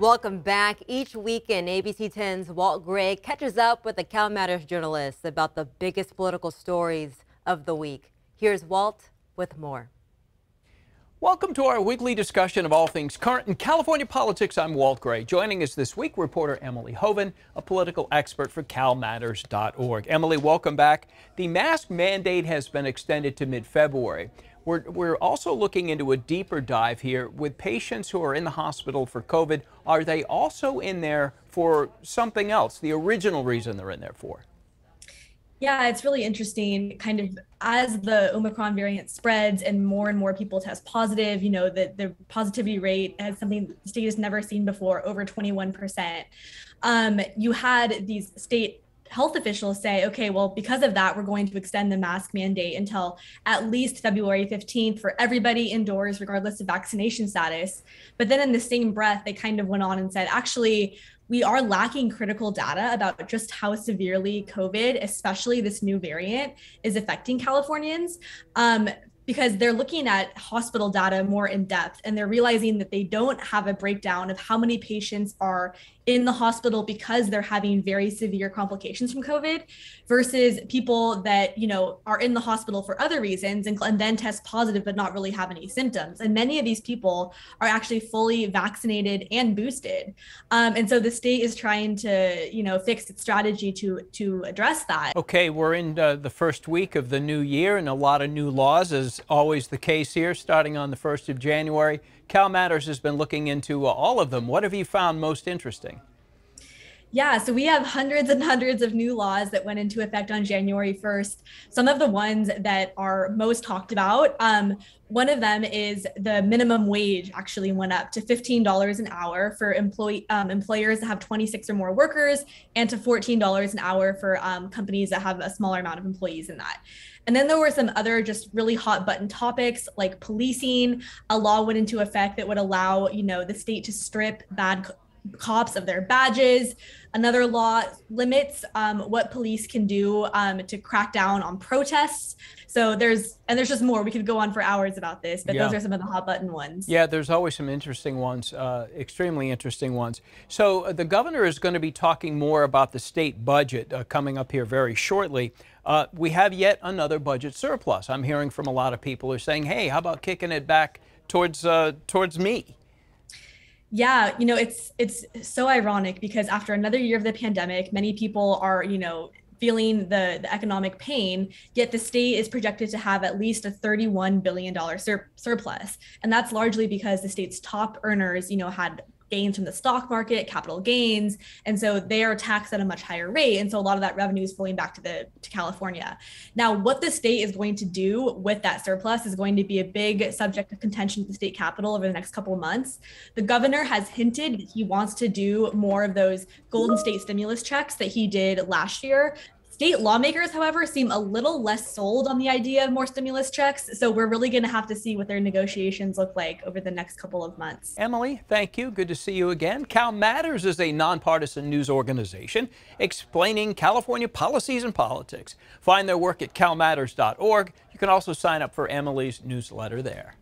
Welcome back. Each weekend, ABC 10's Walt Gray catches up with the CalMatters journalists about the biggest political stories of the week. Here's Walt with more. Welcome to our weekly discussion of all things current in California politics. I'm Walt Gray. Joining us this week, reporter Emily Hoeven, a political expert for CalMatters.org. Emily, welcome back. The mask mandate has been extended to mid-February. We're also looking into a deeper dive here with patients who are in the hospital for COVID. Are they also in there for something else, the original reason they're in there for? Yeah, it's really interesting. Kind of as the Omicron variant spreads and more people test positive, the positivity rate is something the state has never seen before, over 21%. You had these state health officials say, okay, well, because of that, we're going to extend the mask mandate until at least February 15th for everybody indoors, regardless of vaccination status. But then in the same breath, they kind of went on and said, actually, we are lacking critical data about just how severely COVID, especially this new variant, is affecting Californians. Because they're looking at hospital data more in depth, and they're realizing that they don't have a breakdown of how many patients are in the hospital because they're having very severe complications from COVID versus people that, are in the hospital for other reasons and then test positive but not really have any symptoms. And many of these people are actually fully vaccinated and boosted. And so the state is trying to, fix its strategy to address that. Okay, we're in the first week of the new year and a lot of new laws, as always the case here, starting on the 1st of January. CalMatters has been looking into all of them. What have you found most interesting? Yeah, so we have hundreds and hundreds of new laws that went into effect on January 1st. Some of the ones that are most talked about, one of them is the minimum wage actually went up to $15 an hour for employers that have 26 or more workers, and to $14 an hour for companies that have a smaller amount of employees in that. And then there were some other just really hot button topics like policing. A law went into effect that would allow, the state to strip bad cops of their badges. Another law limits what police can do to crack down on protests. So there's just more. We could go on for hours about this, but those are some of the hot button ones. Yeah, there's always some interesting ones, extremely interesting ones. So the governor is going to be talking more about the state budget coming up here very shortly. We have yet another budget surplus. I'm hearing from a lot of people who are saying, hey, how about kicking it back towards me? Yeah, it's so ironic because after another year of the pandemic, many people are, feeling the economic pain, yet the state is projected to have at least a $31 billion surplus. And that's largely because the state's top earners, had gains from the stock market, capital gains. And so they are taxed at a much higher rate. And so a lot of that revenue is flowing back to California. Now, what the state is going to do with that surplus is going to be a big subject of contention at the state capitol over the next couple of months. The governor has hinted that he wants to do more of those Golden State stimulus checks that he did last year. State lawmakers, however, seem a little less sold on the idea of more stimulus checks. So we're really going to have to see what their negotiations look like over the next couple of months. Emily, thank you. Good to see you again. CalMatters is a nonpartisan news organization explaining California policies and politics. Find their work at CalMatters.org. You can also sign up for Emily's newsletter there.